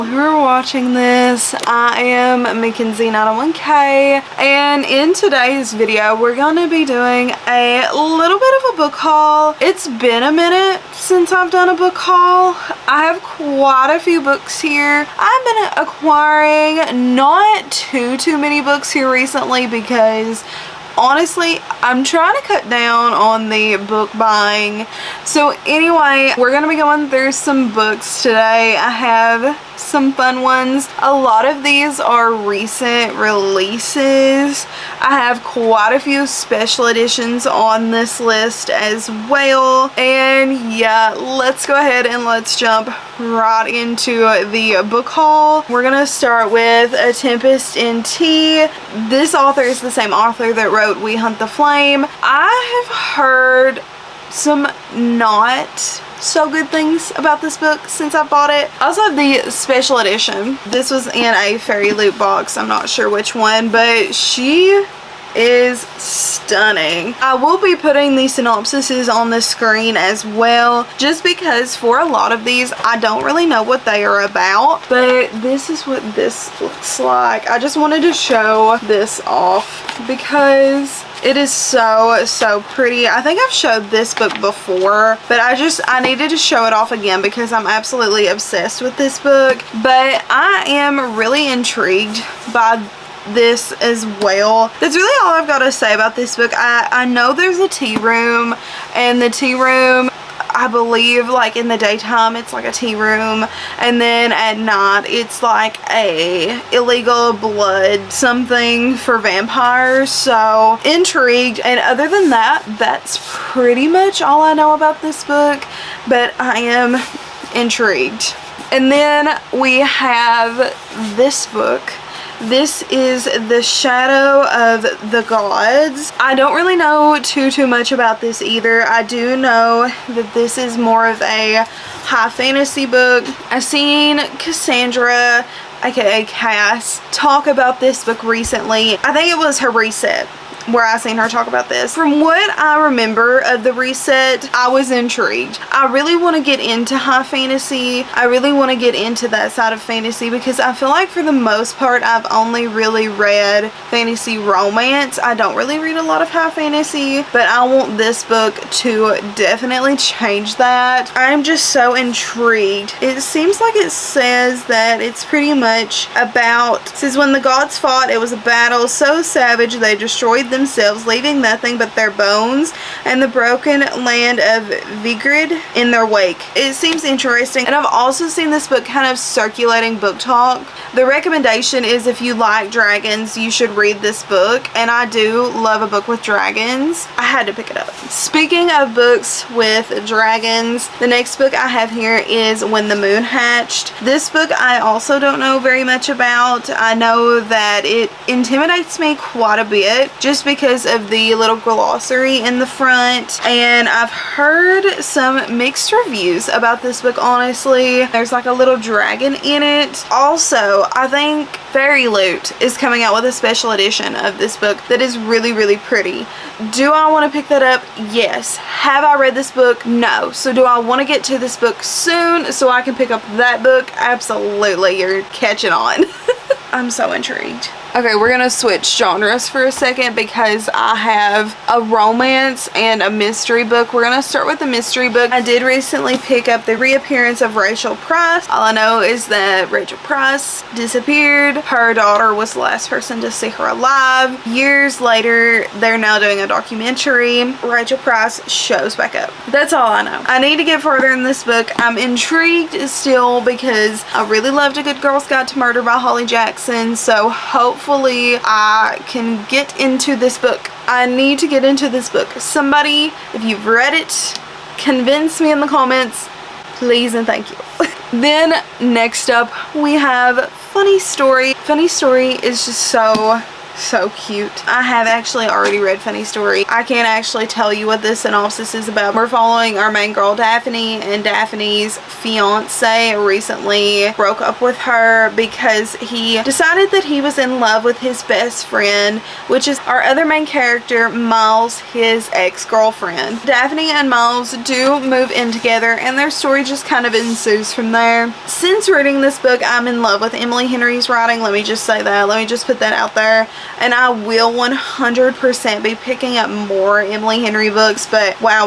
Who are watching this? I am Mackenzie901K, and in today's video we're going to be doing a little bit of a book haul. It's been a minute since I've done a book haul. I have quite a few books here. I've been acquiring not too many books here recently because honestly, I'm trying to cut down on the book buying. So anyway, we're going to be going through some books today. I have some fun ones. A lot of these are recent releases. I have quite a few special editions on this list as well. And yeah, let's go ahead and let's jump right into the book haul. We're gonna start with A Tempest in Tea. This author is the same author that wrote We Hunt the Flame. I have heard some not so good things about this book since I bought it. I also have the special edition. This was in a fairy loot box. I'm not sure which one, but she is stunning. I will be putting the synopsises on the screen as well, just because for a lot of these I don't really know what they are about, but this is what this looks like. I just wanted to show this off because it is so pretty. I think I've showed this book before, but I needed to show it off again because I'm absolutely obsessed with this book. But I am really intrigued by this as well. That's really all I've got to say about this book. I know there's a tea room, and the tea room, I believe, like in the daytime it's like a tea room, and then at night it's like a illegal blood something for vampires. So intrigued, and other than that, that's pretty much all I know about this book, but I am intrigued. And then we have this book. This is The Shadow of the Gods. I don't really know too much about this either. I do know that this is more of a high fantasy book. I've seen Cassandra, aka Cass, talk about this book recently. I think it was her reset where I seen her talk about this. From what I remember of the reset, I was intrigued. I really want to get into high fantasy. I really want to get into that side of fantasy because I feel like for the most part I've only really read fantasy romance. I don't really read a lot of high fantasy, but I want this book to definitely change that. I'm just so intrigued. It seems like it says that it's pretty much about, it says when the gods fought, it was a battle so savage they destroyed themselves, leaving nothing but their bones and the broken land of Vigrid in their wake. It seems interesting, and I've also seen this book kind of circulating book talk. The recommendation is if you like dragons, you should read this book, and I do love a book with dragons. I had to pick it up. Speaking of books with dragons, the next book I have here is When the Moon Hatched. This book I also don't know very much about. I know that it intimidates me quite a bit just because of the little glossary in the front, and I've heard some mixed reviews about this book, honestly. There's like a little dragon in it. Also, I think Fairy Loot is coming out with a special edition of this book that is really pretty. Do I want to pick that up? Yes. Have I read this book? No. So do I want to get to this book soon so I can pick up that book? Absolutely. You're catching on. I'm so intrigued. Okay, we're gonna switch genres for a second because I have a romance and a mystery book. We're gonna start with the mystery book. I did recently pick up The Reappearance of Rachel Price. All I know is that Rachel Price disappeared. Her daughter was the last person to see her alive. Years later, they're now doing a documentary. Rachel Price shows back up. That's all I know. I need to get further in this book. I'm intrigued still because I really loved A Good Girl's Guide to Murder by Holly Jackson, so hopefully I can get into this book. I need to get into this book. Somebody, if you've read it, convince me in the comments, please and thank you. Then next up we have Funny Story. Funny Story is just so So cute. I have actually already read Funny Story. I can't actually tell you what this synopsis is about. We're following our main girl Daphne, and Daphne's fiance recently broke up with her because he decided that he was in love with his best friend, which is our other main character, Miles, his ex-girlfriend. Daphne and Miles do move in together, and their story just kind of ensues from there. Since reading this book, I'm in love with Emily Henry's writing. Let me just say that. Let me just put that out there. And I will 100% be picking up more Emily Henry books, but wow.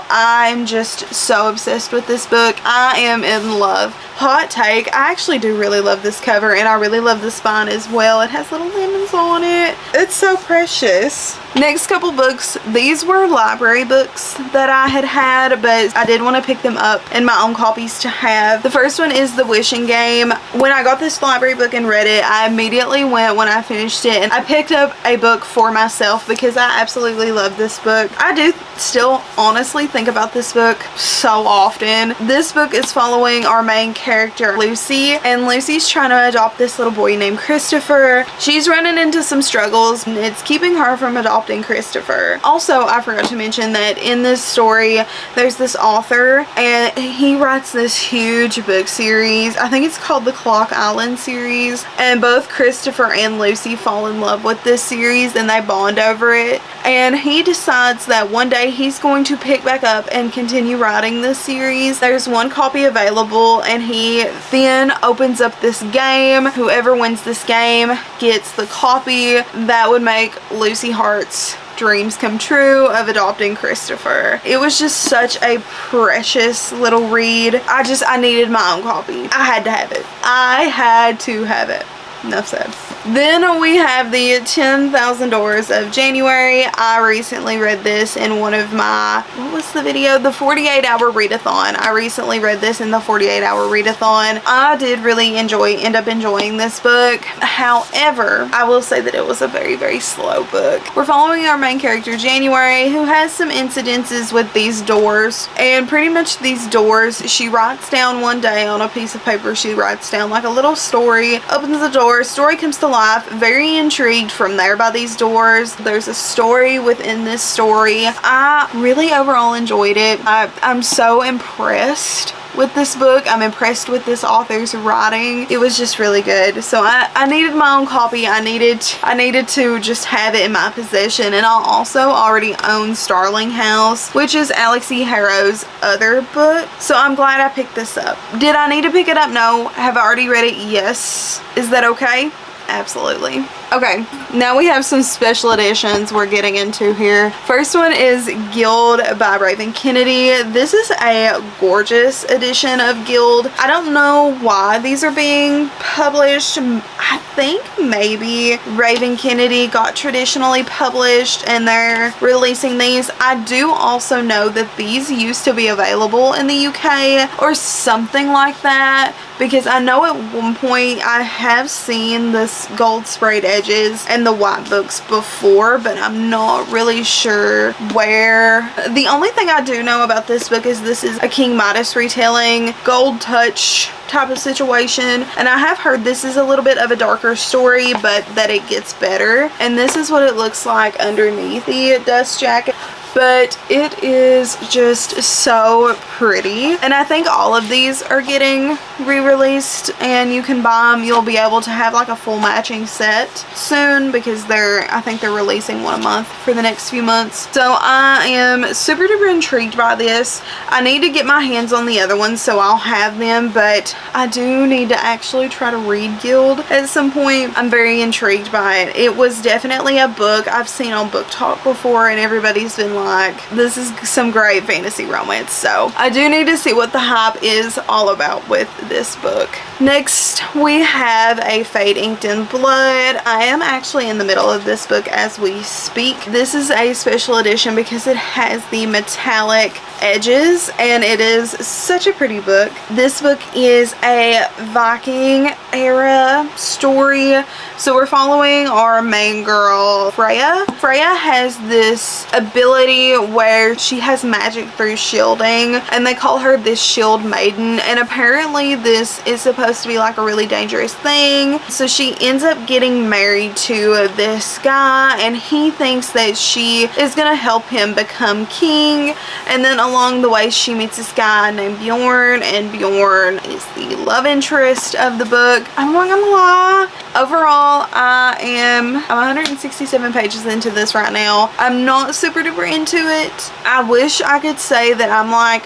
I'm just so obsessed with this book. I am in love. Hot take, I actually do really love this cover, and I really love the spine as well. It has little lemons on it. It's so precious. Next couple books, these were library books that I had, but I did want to pick them up in my own copies to have. The first one is The Wishing Game. When I got this library book and read it, I immediately went, when I finished it, and I picked up a book for myself because I absolutely love this book. I do still honestly think about this book so often. This book is following our main character, Lucy, and Lucy's trying to adopt this little boy named Christopher. She's running into some struggles, and it's keeping her from adopting Christopher. Also, I forgot to mention that in this story, there's this author, and he writes this huge book series. I think it's called the Clock Island series, and both Christopher and Lucy fall in love with this series, and they bond over it. And he decides that one day he's going to pick back up and continue writing this series. There's one copy available, and he then opens up this game. Whoever wins this game gets the copy that would make Lucy Hart's dreams come true of adopting Christopher. It was just such a precious little read. I needed my own copy. I had to have it. I had to have it. Enough said. Then we have the 10,000 Doors of January. I recently read this in one of my, what was the video? The 48-hour readathon. I recently read this in the 48-hour readathon. I did really end up enjoying this book. However, I will say that it was a very slow book. We're following our main character, January, who has some incidences with these doors. And pretty much these doors, she writes down one day on a piece of paper, she writes down like a little story, opens the door, story comes to life. Very intrigued from there by these doors. There's a story within this story. I really overall enjoyed it. I'm so impressed with this book. I'm impressed with this author's writing. It was just really good. So I needed my own copy. I needed to just have it in my possession. And I also already own Starling House, which is Alex E. Harrow's other book. So I'm glad I picked this up. Did I need to pick it up? No. Have I already read it? Yes. Is that okay? Absolutely. Okay, now we have some special editions we're getting into here. First one is Guild by Raven Kennedy. This is a gorgeous edition of Guild. I don't know why these are being published. I think maybe Raven Kennedy got traditionally published and they're releasing these. I do also know that these used to be available in the UK or something like that, because I know at one point I have seen this gold sprayed edges and the white books before, but I'm not really sure where. The only thing I do know about this book is this is a King Midas retelling, gold touch type of situation, and I have heard this is a little bit of a darker story, but that it gets better. And this is what it looks like underneath the dust jacket. But it is just so pretty, and I think all of these are getting re-released and you can buy them. You'll be able to have like a full matching set soon, because I think they're releasing one a month for the next few months. So I am super duper intrigued by this. I need to get my hands on the other ones so I'll have them, but I do need to actually try to read Guild at some point. I'm very intrigued by it. It was definitely a book I've seen on Book Talk before, and everybody's been like, this is some great fantasy romance. So I do need to see what the hype is all about with this book. Next we have A Fate Inked in Blood. I am actually in the middle of this book as we speak. This is a special edition because it has the metallic edges, and it is such a pretty book. This book is a Viking era story. So we're following our main girl, Freya. Freya has this ability where she has magic through shielding, and they call her this shield maiden, and apparently this is supposed to be like a really dangerous thing. So she ends up getting married to this guy, and he thinks that she is gonna help him become king, and then along the way she meets this guy named Bjorn, and Bjorn is the love interest of the book. I'm not gonna lie, overall I'm 167 pages into this right now. I'm not super duper into it. I wish I could say that I'm like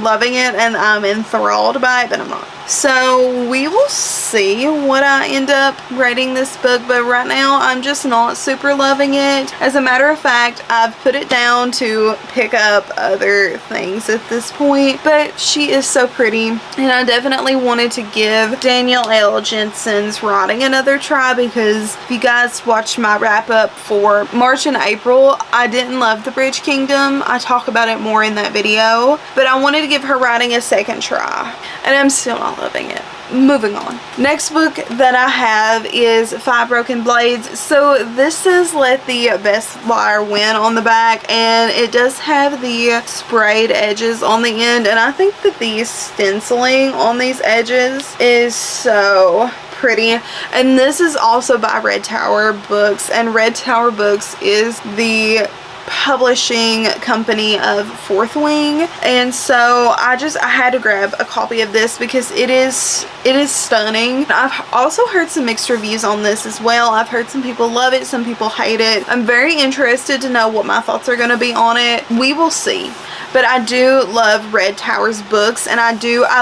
loving it and I'm enthralled by it, but I'm not. So we will see what I end up rating this book, but right now I'm just not super loving it. As a matter of fact, I've put it down to pick up other things at this point, but she is so pretty, and I definitely wanted to give Danielle L. Jensen's writing another try, because if you guys watched my wrap up for March and April, I didn't love The Bridge Kingdom. I talk about it more in that video, but I wanted to give her writing a second try, and I'm still not loving it. Moving on. Next book that I have is Five Broken Blades. So this says let the best liar win on the back, and it does have the sprayed edges on the end, and I think that the stenciling on these edges is so pretty. And this is also by Red Tower Books, and Red Tower Books is the publishing company of Fourth Wing, and so I had to grab a copy of this because it is stunning. I've also heard some mixed reviews on this as well. I've heard some people love it, some people hate it. I'm very interested to know what my thoughts are going to be on it. We will see. But I do love Red Tower's books, and I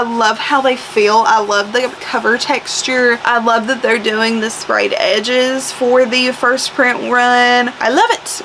love how they feel. I love the cover texture. I love that they're doing the sprayed edges for the first print run. I love it.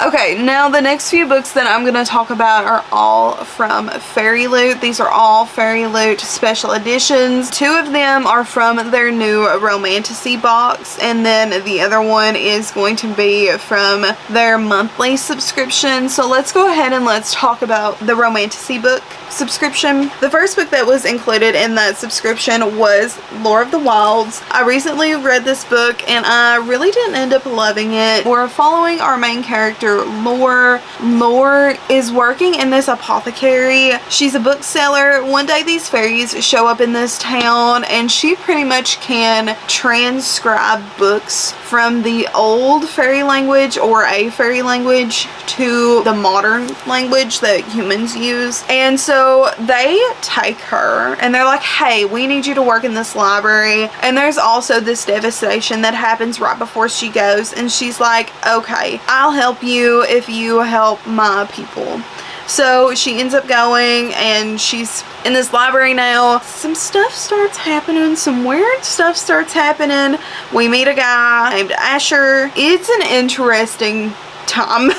Okay, now the next few books that I'm going to talk about are all from Fairy Loot. These are all Fairy Loot special editions. Two of them are from their new Romantasy box, and then the other one is going to be from their monthly subscription. So let's go ahead and let's talk about the Romantasy book subscription. The first book that was included in that subscription was Lore of the Wilds. I recently read this book and I really didn't end up loving it. We're following our main character, Lore. Lore is working in this apothecary. She's a bookseller. One day these fairies show up in this town, and she pretty much can transcribe books from the old fairy language or a fairy language to the modern language that humans use. And so they take her and they're like, hey, we need you to work in this library. And there's also this devastation that happens right before she goes, and she's like, okay, I'll help you if you help my people. So she ends up going, and she's in this library now. Some stuff starts happening. Some weird stuff starts happening. We meet a guy named Asher. It's an interesting time.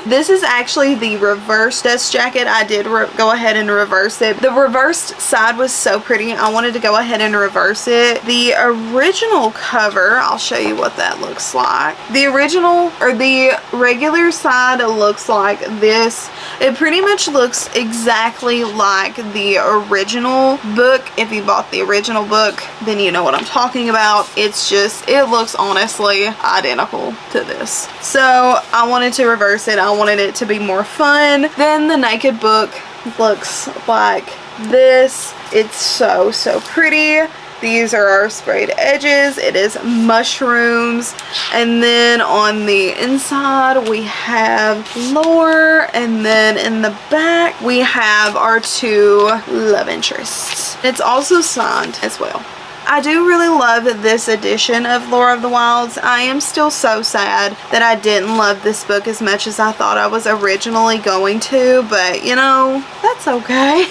This is actually the reverse dust jacket. I did go ahead and reverse it. The reversed side was so pretty, I wanted to go ahead and reverse it. The original cover, I'll show you what that looks like. The original, or the regular side, looks like this. It pretty much looks exactly like the original book. If you bought the original book, then you know what I'm talking about. It's just, it looks honestly identical to this. So I wanted to reverse it. I wanted it to be more fun. Then the naked book looks like this. It's so pretty. These are our sprayed edges. It is mushrooms. And then on the inside we have Lore, and then in the back we have our two love interests. It's also signed as well. I do really love this edition of Lore of the Wilds. I am still so sad that I didn't love this book as much as I thought I was originally going to, but you know, that's okay.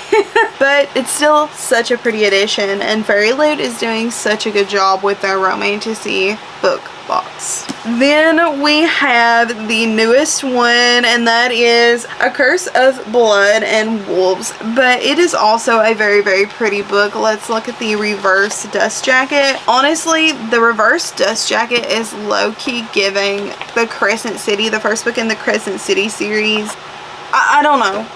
But it's still such a pretty edition, and Fairy Loot is doing such a good job with their Romantasy book box. Then we have the newest one, and that is A Curse of Blood and Wolves, but it is also a very pretty book. Let's look at the reverse dust jacket. Honestly, the reverse dust jacket is low-key giving the Crescent City, the first book in the Crescent City series. I don't know.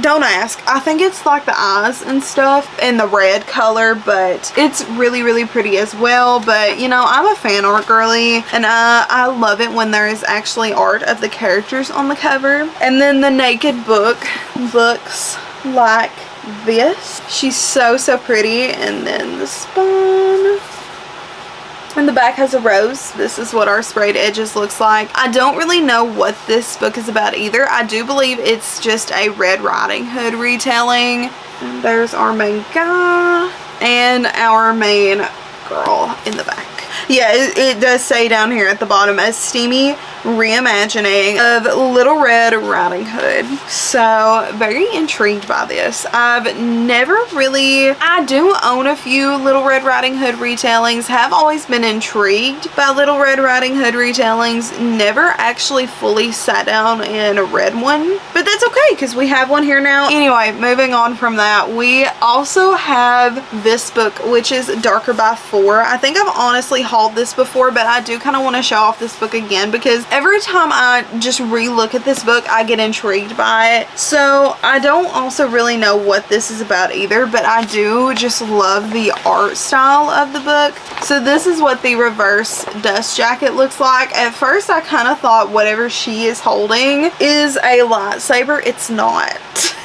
Don't ask. I think it's like the eyes and stuff and the red color, but it's really, really pretty as well. But you know, I'm a fan art girly, and I love it when there is actually art of the characters on the cover. And then the Naked book looks like this. She's so pretty. And then the spine. And the back has a rose. This is what our sprayed edges looks like. I don't really know what this book is about either. I do believe it's just a Red Riding Hood retelling. And there's our main guy and our main girl in the back. Yeah, it does say down here at the bottom, a steamy reimagining of Little Red Riding Hood. So very intrigued by this. I've never really, I do own a few Little Red Riding Hood retellings, have always been intrigued by Little Red Riding Hood retellings, never actually fully sat down and read one, but that's okay because we have one here now. Anyway, moving on from that, we also have this book, which is Darker by 4. I think I've honestly hauled this before, but I do kind of want to show off this book again because every time I just re-look at this book, I get intrigued by it. So I don't also really know what this is about either, but I do just love the art style of the book. So this is what the reverse dust jacket looks like. At first I kind of thought whatever she is holding is a lightsaber. It's not.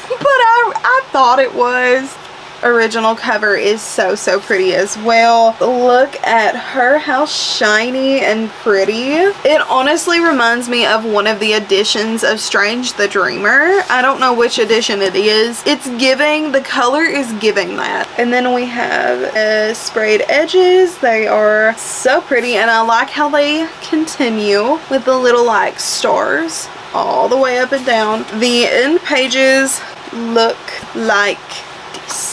But I thought it was. Original cover is so pretty as well. Look at her, how shiny and pretty. It honestly reminds me of one of the editions of Strange the Dreamer. I don't know which edition it is. It's giving, the color is giving that. And then we have sprayed edges. They are so pretty, and I like how they continue with the little like stars all the way up and down. The end pages look like this.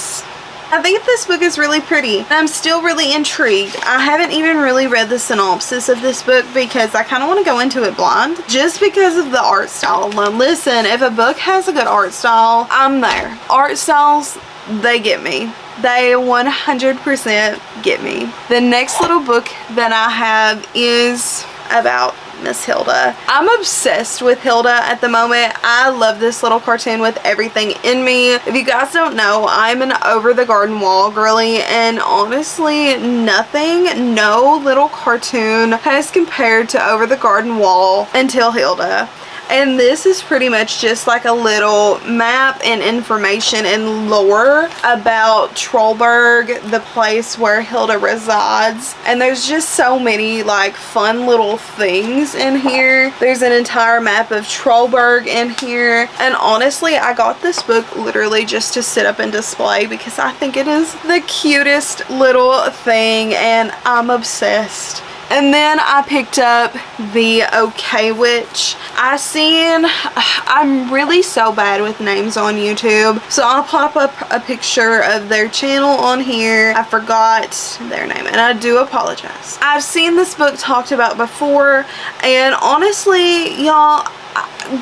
I think this book is really pretty. I'm still really intrigued. I haven't even really read the synopsis of this book because I kind of want to go into it blind just because of the art style alone. Listen, if a book has a good art style, I'm there. Art styles, they get me. They 100% get me. The next little book that I have is about Miss Hilda. I'm obsessed with Hilda at the moment. I love this little cartoon with everything in me. If you guys don't know, I'm an Over the Garden Wall girly, and honestly nothing, no little cartoon has compared to Over the Garden Wall until Hilda. And this is pretty much just like a little map and information and lore about Trollberg, the place where Hilda resides. And there's just so many like fun little things in here. There's an entire map of Trollberg in here. And honestly, I got this book literally just to sit up and display because I think it is the cutest little thing and I'm obsessed. And then I picked up the OK Witch. I'm really so bad with names on YouTube, so I'll pop up a picture of their channel on here. I forgot their name and I do apologize. I've seen this book talked about before, and honestly, y'all,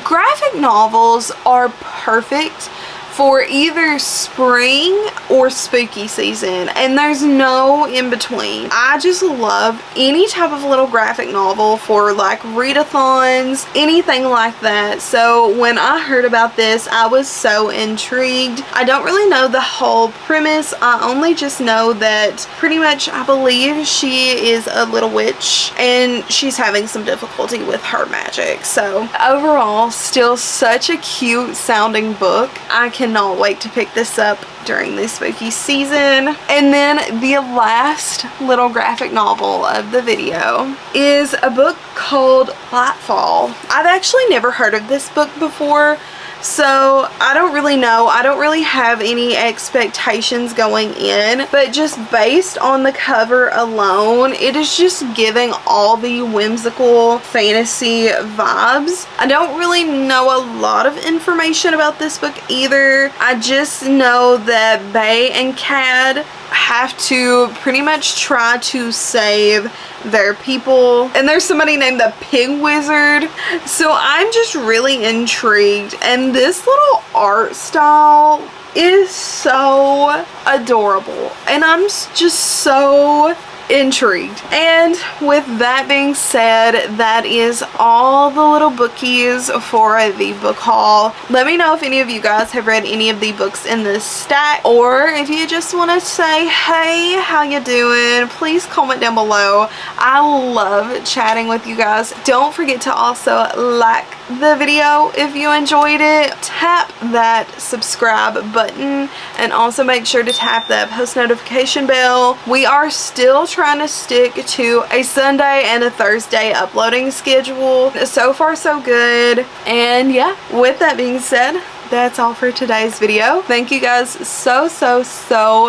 graphic novels are perfect for either spring or spooky season, and there's no in between. I just love any type of little graphic novel for like readathons, anything like that. So when I heard about this, I was so intrigued. I don't really know the whole premise. I only just know that pretty much I believe she is a little witch and she's having some difficulty with her magic. So overall, still such a cute sounding book. I cannot wait to pick this up during the spooky season. And then the last little graphic novel of the video is a book called Lightfall. I've actually never heard of this book before, so I don't really know. I don't really have any expectations going in, but just based on the cover alone, it is just giving all the whimsical fantasy vibes. I don't really know a lot of information about this book either. I just know that Bay and Cad have to pretty much try to save their people, and there's somebody named the Pig Wizard. So I'm just really intrigued, and this little art style is so adorable, and I'm just so intrigued. And with that being said, that is all the little bookies for the book haul. Let me know if any of you guys have read any of the books in this stack, or if you just want to say, hey, how you doing? Please comment down below. I love chatting with you guys. Don't forget to also like the video if you enjoyed it. Tap that subscribe button and also make sure to tap that post notification bell. We are still trying to stick to a Sunday and a Thursday uploading schedule. So far so good. And yeah, with that being said, that's all for today's video. Thank you guys so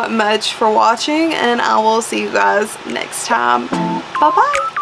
much for watching, and I will see you guys next time. Bye bye.